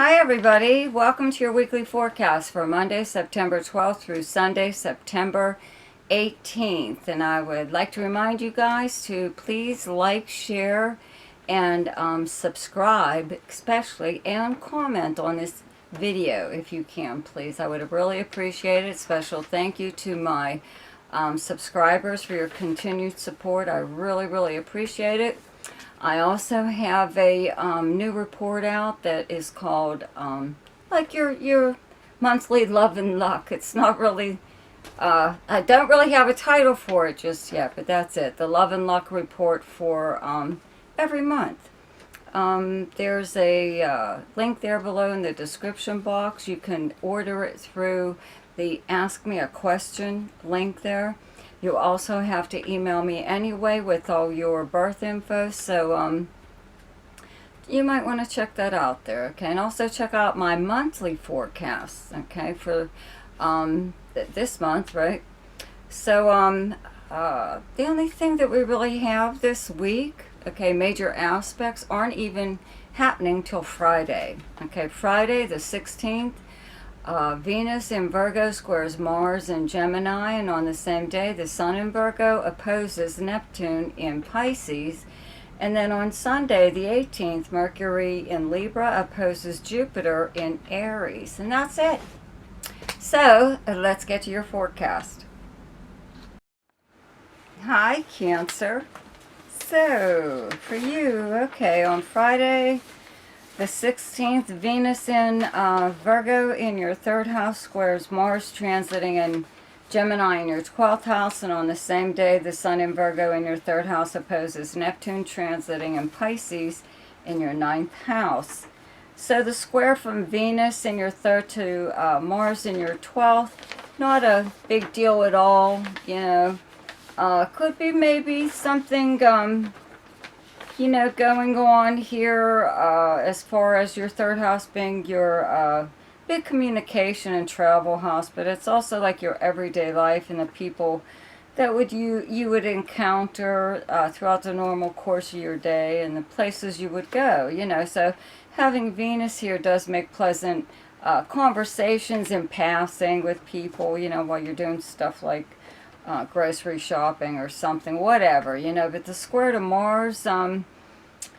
Hi everybody, welcome to your weekly forecast for Monday, September 12th through Sunday, September 18th. And I would like to remind you guys to please like, share, and subscribe, especially, and comment on this video if you can, please. I would really appreciate it. Special thank you to my subscribers for your continued support. I really appreciate it. I also have a new report out that is called like your monthly love and luck. It's not really, I don't really have a title for it just yet, but that's it. The love and luck report for every month. There's a link there below in the description box. You can order it through the Ask Me a Question link there. You also have to email me anyway with all your birth info, so you might want to check that out there, okay? And also check out my monthly forecasts, okay, for this month, right? So the only thing that we really have this week, okay, major aspects aren't even happening till Friday, okay? Friday the 16th. Venus in Virgo squares Mars in Gemini, and on the same day the Sun in Virgo opposes Neptune in Pisces. And then on Sunday the 18th, Mercury in Libra opposes Jupiter in Aries. And that's it. So let's get to your forecast. Hi Cancer. So for you, okay, on Friday the 16th, Venus in Virgo in your 3rd house squares Mars transiting in Gemini in your 12th house. And on the same day, the Sun in Virgo in your 3rd house opposes Neptune transiting in Pisces in your 9th house. So the square from Venus in your 3rd to Mars in your 12th, not a big deal at all, you know. Could be maybe something you know, going on here as far as your 3rd house being your big communication and travel house, but it's also like your everyday life and the people that you would encounter throughout the normal course of your day and the places you would go, you know. So having Venus here does make pleasant conversations in passing with people, you know, while you're doing stuff like grocery shopping or something, whatever, you know. But the square to Mars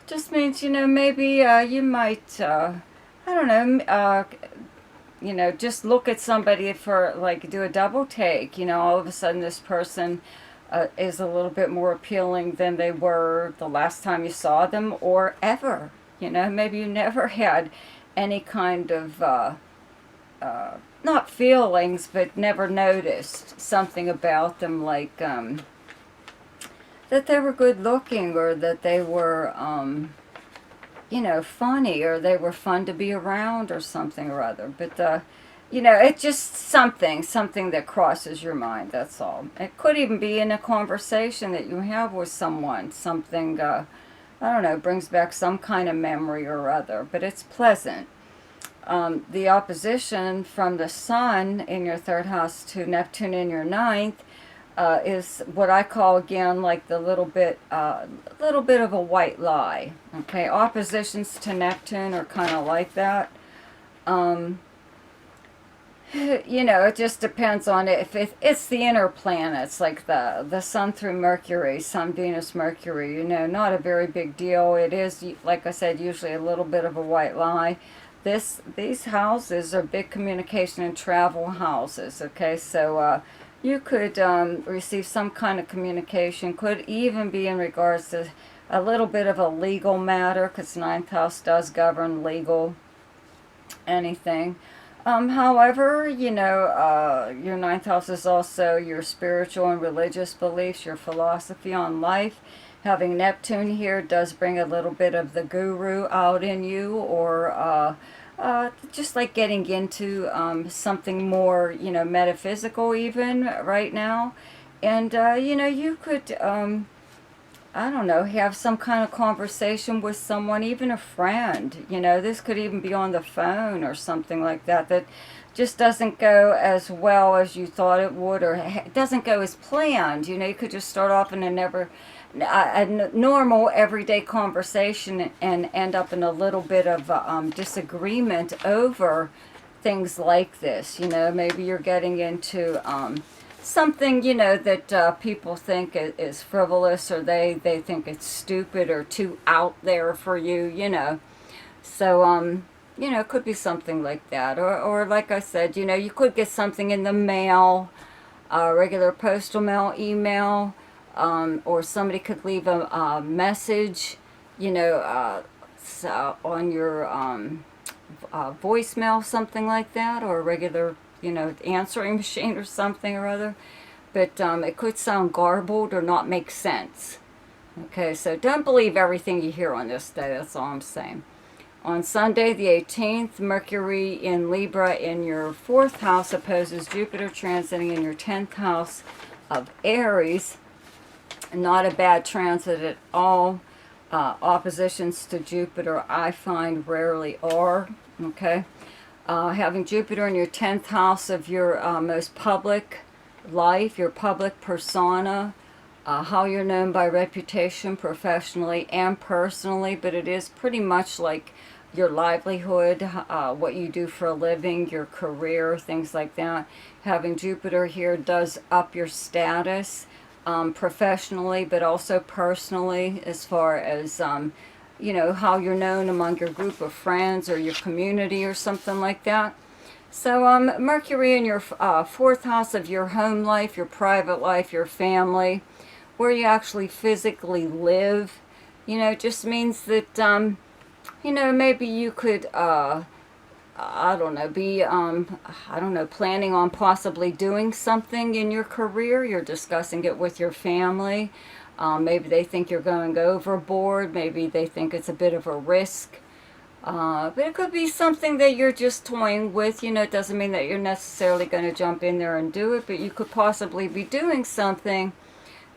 just means, you know, maybe you might, I don't know, you know, just look at somebody for, like, do a double take, you know. All of a sudden this person is a little bit more appealing than they were the last time you saw them, or ever, you know. Maybe you never had any kind of not feelings, but never noticed something about them, like that they were good looking, or that they were you know, funny, or they were fun to be around, or something or other. But you know, it's just something that crosses your mind, that's all. It could even be in a conversation that you have with someone, something I don't know, brings back some kind of memory or other, but it's pleasant. The opposition from the Sun in your 3rd house to Neptune in your 9th is what I call, again, like the little bit of a white lie. Okay, oppositions to Neptune are kind of like that. You know, it just depends on it. If it's the inner planets, like the Sun through Mercury, Sun, Venus, Mercury, you know, not a very big deal. It is, like I said, usually a little bit of a white lie. These houses are big communication and travel houses, okay? So you could receive some kind of communication, could even be in regards to a little bit of a legal matter, because 9th house does govern legal anything. However, you know, your 9th house is also your spiritual and religious beliefs, your philosophy on life. Having Neptune here does bring a little bit of the guru out in you, or just like getting into something more, you know, metaphysical even right now. And, you know, you could, I don't know, have some kind of conversation with someone, even a friend. You know, this could even be on the phone or something like that, that just doesn't go as well as you thought it would, or it doesn't go as planned. You know, you could just start off and it never normal everyday conversation and end up in a little bit of disagreement over things like this. You know, maybe you're getting into something, you know, that people think is frivolous, or they think it's stupid or too out there for you, you know. So, you know, it could be something like that. Or like I said, you know, you could get something in the mail, regular postal mail, email, or somebody could leave a message, you know, so on your voicemail, something like that, or a regular, you know, answering machine or something or other. But it could sound garbled or not make sense. Okay, so don't believe everything you hear on this day. That's all I'm saying. On Sunday, the 18th, Mercury in Libra in your 4th house opposes Jupiter transiting in your 10th house of Aries. Not a bad transit at all. Oppositions to Jupiter, I find, rarely are. Okay, having Jupiter in your 10th house of your most public life, your public persona, how you're known by reputation professionally and personally, but it is pretty much like your livelihood, what you do for a living, your career, things like that. Having Jupiter here does up your status professionally, but also personally, as far as you know, how you're known among your group of friends or your community or something like that. So Mercury in your 4th house of your home life, your private life, your family, where you actually physically live, you know, just means that you know, maybe you could I don't know, be I don't know, planning on possibly doing something in your career. You're discussing it with your family. Maybe they think you're going overboard. Maybe they think it's a bit of a risk. But it could be something that you're just toying with. You know, it doesn't mean that you're necessarily going to jump in there and do it, but you could possibly be doing something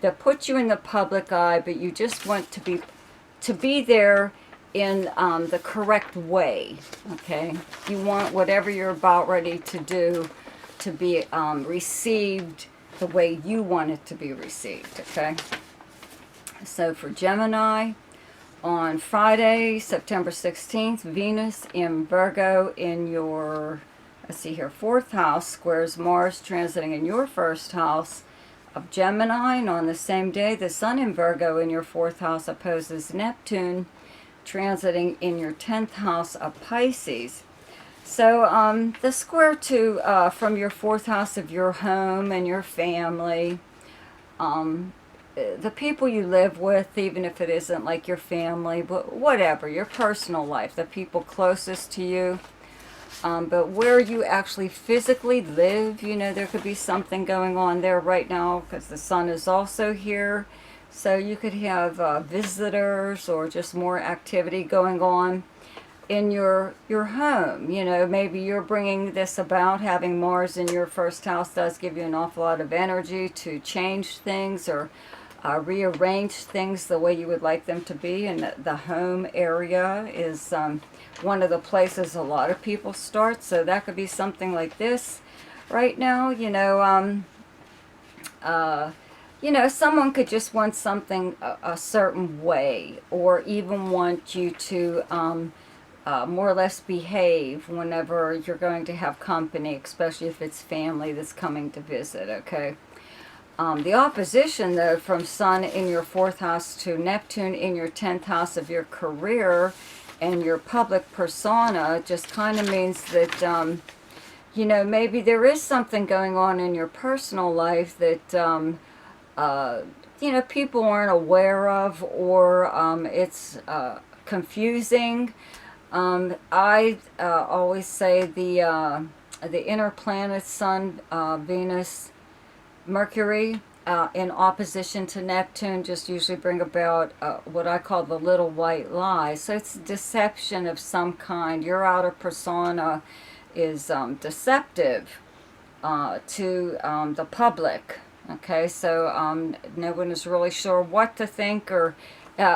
that puts you in the public eye, but you just want to be there in the correct way. Okay, you want whatever you're about ready to do to be received the way you want it to be received. Okay. So for Gemini, on Friday, September 16th, Venus in Virgo in your, let's see here, 4th house squares Mars transiting in your 1st house of Gemini. And on the same day, the Sun in Virgo in your 4th house opposes Neptune transiting in your 10th house of Pisces. So the square to from your 4th house of your home and your family, the people you live with, even if it isn't like your family, but whatever, your personal life, the people closest to you, but where you actually physically live, you know, there could be something going on there right now because the Sun is also here. So you could have visitors or just more activity going on in your home. You know, maybe you're bringing this about. Having Mars in your 1st house does give you an awful lot of energy to change things or rearrange things the way you would like them to be. And the home area is one of the places a lot of people start. So that could be something like this right now. You know, someone could just want something a certain way, or even want you to more or less behave whenever you're going to have company, especially if it's family that's coming to visit, okay? The opposition, though, from Sun in your 4th house to Neptune in your 10th house of your career and your public persona just kind of means that, you know, maybe there is something going on in your personal life that, you know, people aren't aware of, or it's confusing. I always say the inner planets, Sun, Venus, Mercury, in opposition to Neptune, just usually bring about what I call the little white lie. So it's deception of some kind. Your outer persona is deceptive to the public. Okay, so no one is really sure what to think, or,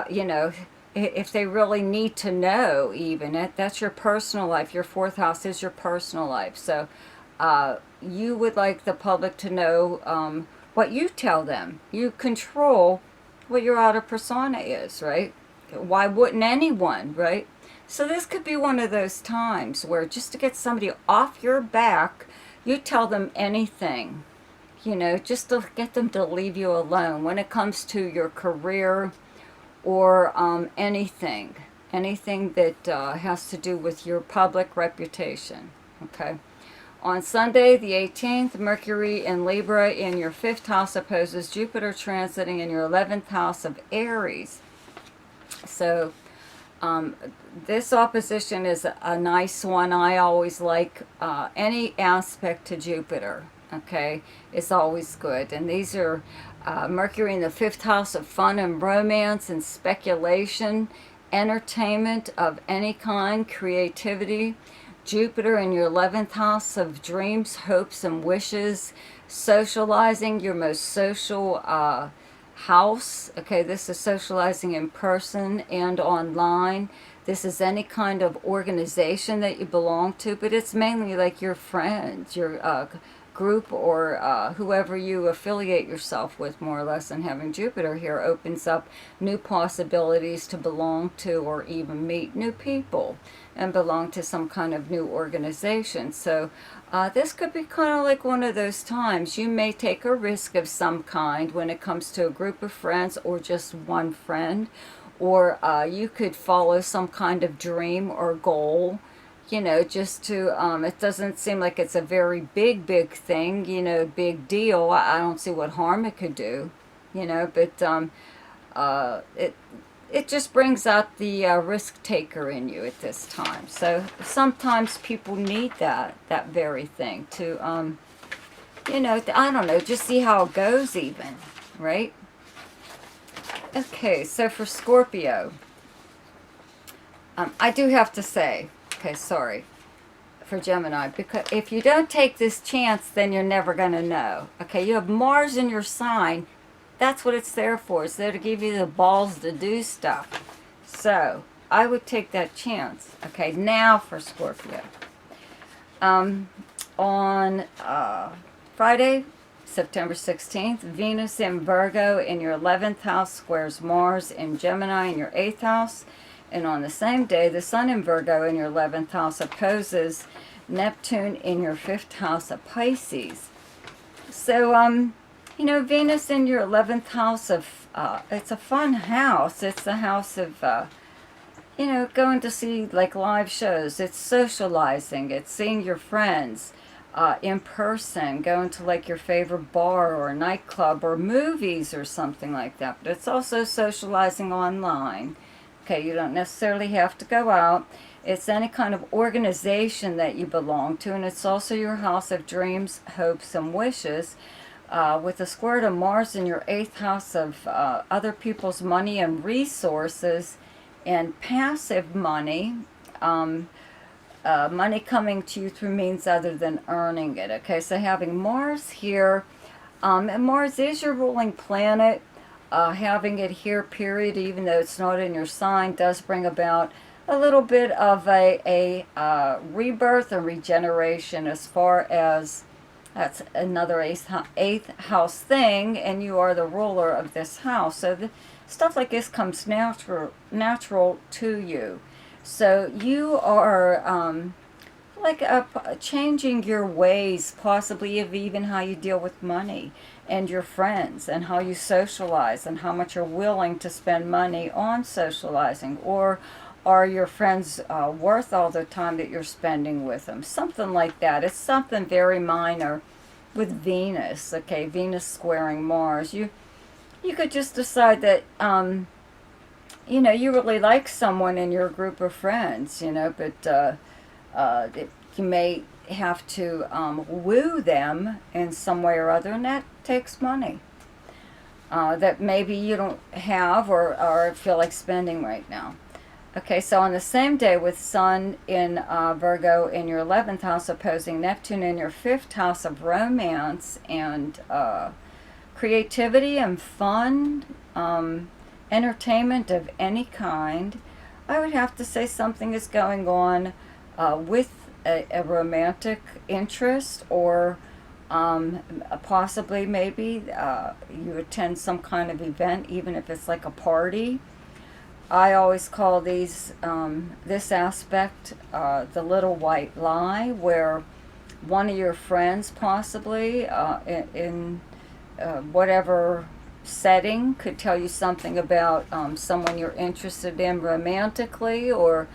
you know, if they really need to know even. That's your personal life. Your 4th house is your personal life. So you would like the public to know what you tell them. You control what your outer persona is, right? Why wouldn't anyone, right? So this could be one of those times where just to get somebody off your back, you tell them anything, you know, just to get them to leave you alone when it comes to your career or anything that has to do with your public reputation, okay? On Sunday, the 18th, Mercury in Libra in your 5th house opposes Jupiter transiting in your 11th house of Aries. So this opposition is a nice one. I always like any aspect to Jupiter, okay? It's always good. And these are Mercury in the 5th house of fun and romance and speculation, entertainment of any kind, creativity. Jupiter in your 11th house of dreams, hopes, and wishes, socializing, your most social house. Okay, this is socializing in person and online. This is any kind of organization that you belong to, but it's mainly like your friends, your group, or whoever you affiliate yourself with, more or less. And having Jupiter here opens up new possibilities to belong to or even meet new people and belong to some kind of new organization. So this could be kind of like one of those times. You may take a risk of some kind when it comes to a group of friends or just one friend, or you could follow some kind of dream or goal, you know, just to, it doesn't seem like it's a very big thing, you know, big deal. I don't see what harm it could do, you know, but it just brings out the risk taker in you at this time. So sometimes people need that very thing to, you know, I don't know, just see how it goes even, right? Okay, so for Scorpio, I do have to say, okay, sorry, for Gemini, because if you don't take this chance, then you're never going to know. Okay, you have Mars in your sign. That's what it's there for. It's there to give you the balls to do stuff. So I would take that chance. Okay, now for Scorpio. On Friday, September 16th, Venus in Virgo in your 11th house squares Mars in Gemini in your 8th house. And on the same day, the Sun in Virgo in your 11th house opposes Neptune in your 5th house of Pisces. So, you know, Venus in your 11th house of, it's a fun house. It's the house of, you know, going to see like live shows. It's socializing. It's seeing your friends in person, going to like your favorite bar or nightclub or movies or something like that. But it's also socializing online. Okay, you don't necessarily have to go out. It's any kind of organization that you belong to, and it's also your house of dreams, hopes, and wishes. With a square to Mars in your 8th house of other people's money and resources and passive money, money coming to you through means other than earning it. Okay, so having Mars here, and Mars is your ruling planet. Having it here, period, even though it's not in your sign, does bring about a little bit of a rebirth and regeneration, as far as that's another 8th house thing, and you are the ruler of this house. So stuff like this comes natural to you. So you are like changing your ways, possibly of even how you deal with money and your friends and how you socialize and how much you're willing to spend money on socializing, or are your friends worth all the time that you're spending with them? Something like that. It's something very minor with Venus. Okay, Venus squaring Mars. You could just decide that you know, you really like someone in your group of friends, you know, but you may have to woo them in some way or other, and that takes money that maybe you don't have or feel like spending right now. Okay, so on the same day with Sun in Virgo in your 11th house opposing Neptune in your 5th house of romance and creativity and fun, entertainment of any kind, I would have to say something is going on with a romantic interest, or Possibly, maybe you attend some kind of event, even if it's like a party. I always call this aspect the little white lie, where one of your friends, possibly in whatever setting, could tell you something about someone you're interested in romantically, or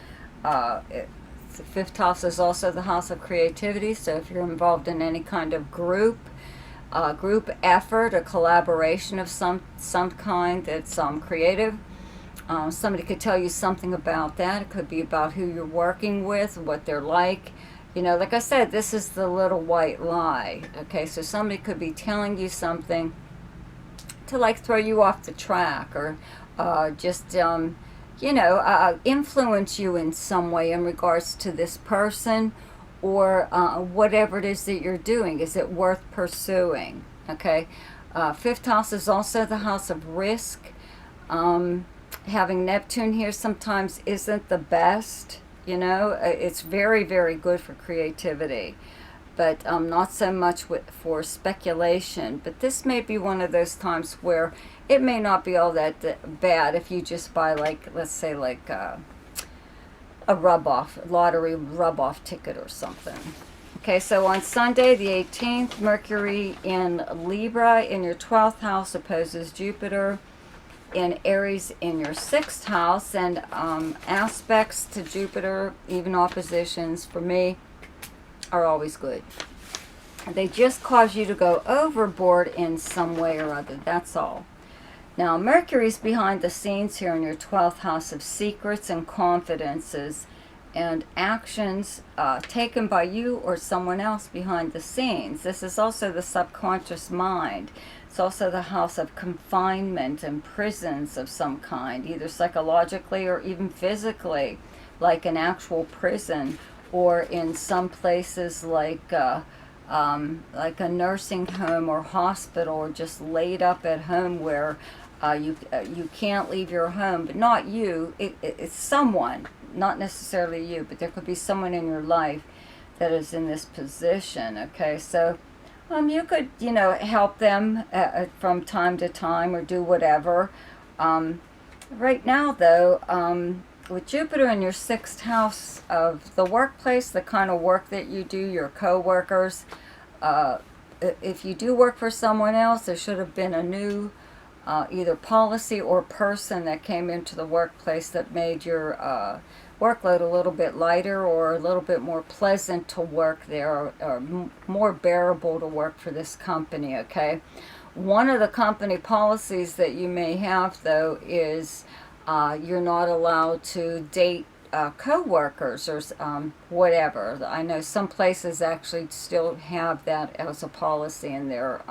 the fifth house is also the house of creativity. So if you're involved in any kind of group effort, a collaboration of some kind that's creative, somebody could tell you something about that. It could be about who you're working with, what they're like. You know, like I said, this is the little white lie. Okay, so somebody could be telling you something to like throw you off the track, or just influence you in some way in regards to this person, or whatever it is that you're doing. Is it worth pursuing? Okay, fifth house is also the house of risk. Having Neptune here sometimes isn't the best. It's very, very good for creativity, but not so much for speculation. But this may be one of those times where it may not be all that bad if you just buy, like, let's say, like a lottery rub-off ticket or something. Okay, so on Sunday the 18th, Mercury in Libra in your 12th house opposes Jupiter in Aries in your 6th house, and aspects to Jupiter, even oppositions, for me, are always good. They just cause you to go overboard in some way or other, that's all. Now, Mercury's behind the scenes here in your 12th house of secrets and confidences and actions taken by you or someone else behind the scenes. This is also the subconscious mind. It's also the house of confinement and prisons of some kind, either psychologically or even physically, like an actual prison, or in some places like a nursing home or hospital, or just laid up at home where you can't leave your home. But not you, it's someone, not necessarily you, but there could be someone in your life that is in this position. Okay, so you could, help them from time to time, or do whatever. Right now, though, with Jupiter in your 6th house of the workplace, the kind of work that you do, your co-workers, if you do work for someone else, there should have been a new either policy or person that came into the workplace that made your workload a little bit lighter, or a little bit more pleasant to work there, or more bearable to work for this company. Okay, one of the company policies that you may have, though, is you're not allowed to date co-workers, or whatever. I know some places actually still have that as a policy in their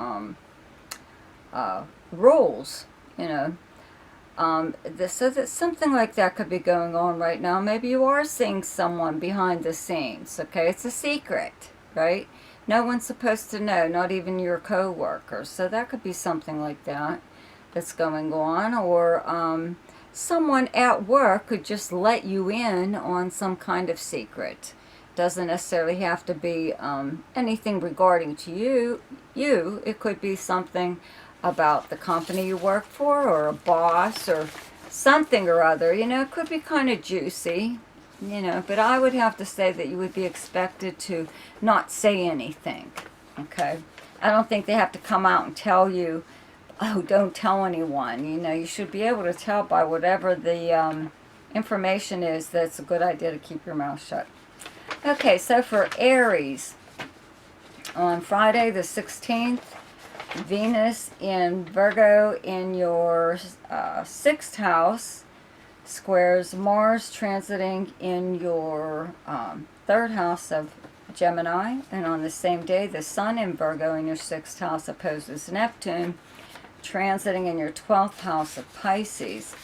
rules, so that something like that could be going on right now. Maybe you are seeing someone behind the scenes. Okay, it's a secret, right? No one's supposed to know, not even your co-workers. So that could be something like that that's going on, or someone at work could just let you in on some kind of secret. Doesn't necessarily have to be anything regarding to you. It could be something about the company you work for, or a boss, or something or other. It could be kind of juicy, but I would have to say that you would be expected to not say anything. Okay, I don't think they have to come out and tell you, oh, don't tell anyone. You should be able to tell by whatever the information is that's a good idea to keep your mouth shut. Okay, so for Aries, on Friday the 16th, Venus in Virgo in your 6th house squares Mars transiting in your 3rd house of Gemini. And on the same day, the Sun in Virgo in your 6th house opposes Neptune, transiting in your 12th house of Pisces.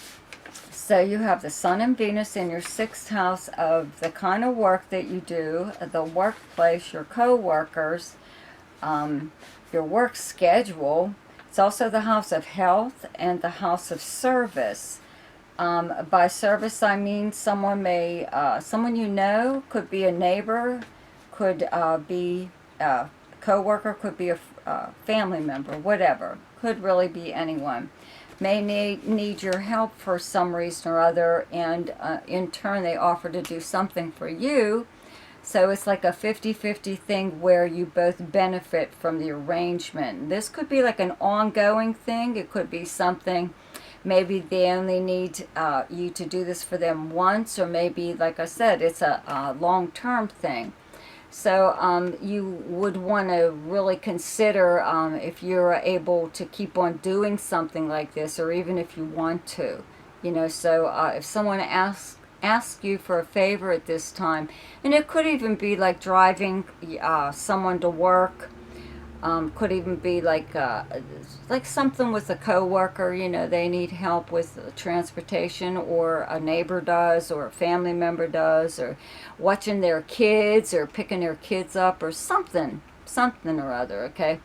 So you have the Sun and Venus in your 6th house of the kind of work that you do, the workplace, your co-workers, your work schedule. It's also the house of health and the house of service. By service, I mean someone someone could be a neighbor, could be co-worker, could be a family member, whatever. Could really be anyone. May need your help for some reason or other, and in turn they offer to do something for you. So it's like a 50-50 thing where you both benefit from the arrangement. This could be like an ongoing thing. It could be something, maybe they only need you to do this for them once, or maybe, like I said, it's a long-term thing. So you would want to really consider if you're able to keep on doing something like this, or even if you want to. So if someone ask you for a favor at this time, and it could even be like driving someone to work, could even be like something with a coworker. They need help with transportation, or a neighbor does, or a family member does, or watching their kids, or picking their kids up, or something or other. Okay,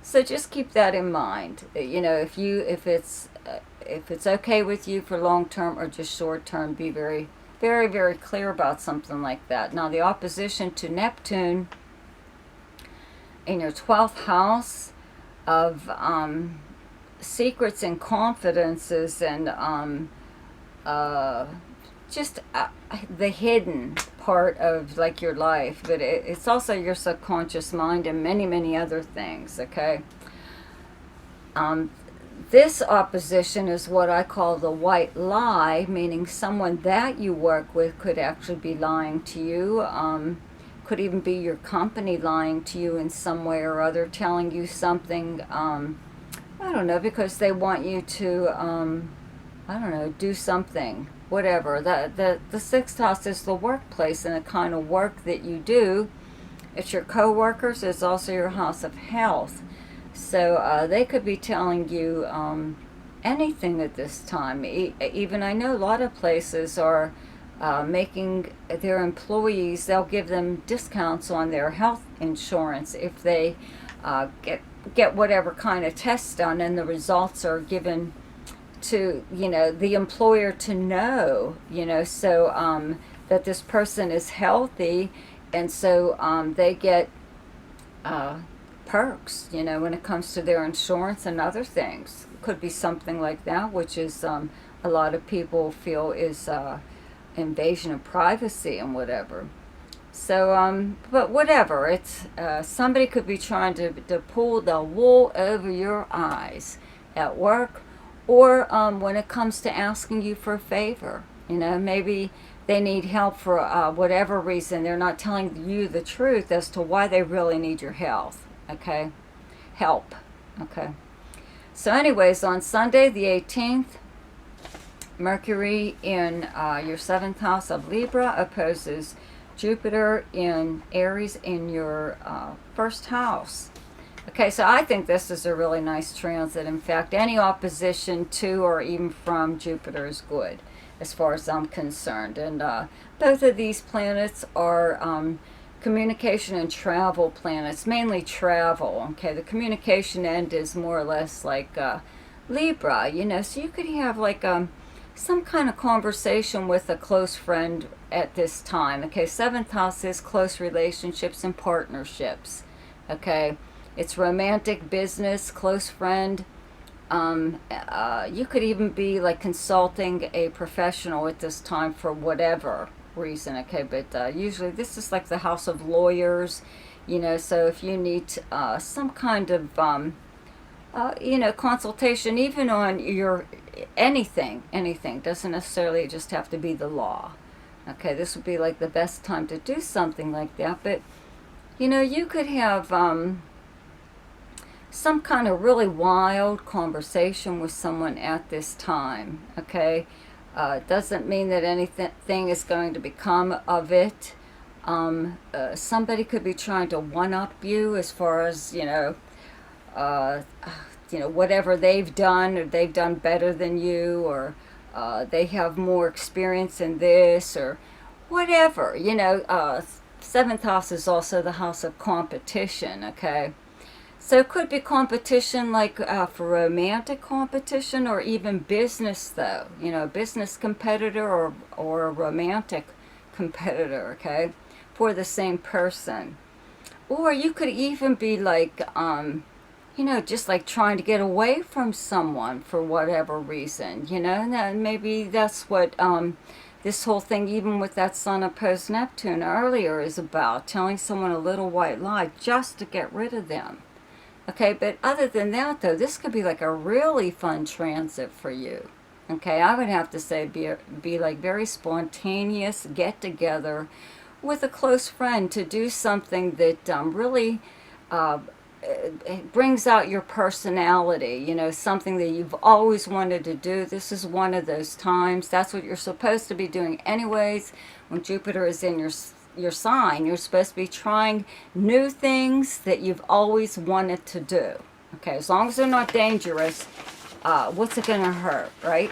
so just keep that in mind. If it's okay with you for long term or just short term, be very, very, very clear about something like that. Now, the opposition to Neptune in your 12th house of secrets and confidences, and just the hidden part of like your life, but it's also your subconscious mind and many, many other things. Okay. This opposition is what I call the white lie, meaning someone that you work with could actually be lying to you. Could even be your company lying to you in some way or other, telling you something, I don't know, because they want you to, I don't know, do something, whatever. The sixth house is the workplace and the kind of work that you do. It's your co-workers. It's also your house of health. So they could be telling you anything at this time. Even I know a lot of places are making their employees, they'll give them discounts on their health insurance if they get whatever kind of tests done, and the results are given to the employer to know, so that this person is healthy, and so they get perks, when it comes to their insurance and other things. Could be something like that, which is a lot of people feel is invasion of privacy and whatever. So, but whatever, it's somebody could be trying to pull the wool over your eyes at work, or when it comes to asking you for a favor. Maybe they need help for whatever reason. They're not telling you the truth as to why they really need your help. Okay, so anyways, on Sunday the 18th, Mercury in your 7th house of Libra opposes Jupiter in Aries in your 1st house. Okay, so I think this is a really nice transit. In fact, any opposition to or even from Jupiter is good as far as I'm concerned. And both of these planets are communication and travel planets, mainly travel. Okay, the communication end is more or less like Libra, so you could have like some kind of conversation with a close friend at this time. Okay, 7th house is close relationships and partnerships. Okay, it's romantic, business, close friend. You could even be like consulting a professional at this time for whatever reason. Okay, but usually this is like the house of lawyers, so if you need some kind of consultation, even on your anything, doesn't necessarily just have to be the law. Okay, this would be like the best time to do something like that. But you could have some kind of really wild conversation with someone at this time. Okay, doesn't mean that anything is going to become of it. Somebody could be trying to one-up you as far as whatever they've done, or they've done better than you, or they have more experience in this, or whatever. 7th house is also the house of competition. Okay, so it could be competition like for romantic competition, or even business though, business competitor or a romantic competitor, okay, for the same person. Or you could even be like, you know, just like trying to get away from someone for whatever reason, you know, and then maybe that's what this whole thing, even with that Sun opposed Neptune earlier, is about, telling someone a little white lie just to get rid of them. Okay, but other than that, though, this could be like a really fun transit for you. Okay, I would have to say be like very spontaneous get together with a close friend to do something that really it brings out your personality, you know, something that you've always wanted to do. This is one of those times. That's what you're supposed to be doing anyways. When Jupiter is in your sign, you're supposed to be trying new things that you've always wanted to do. Okay, as long as they're not dangerous, what's it going to hurt, right?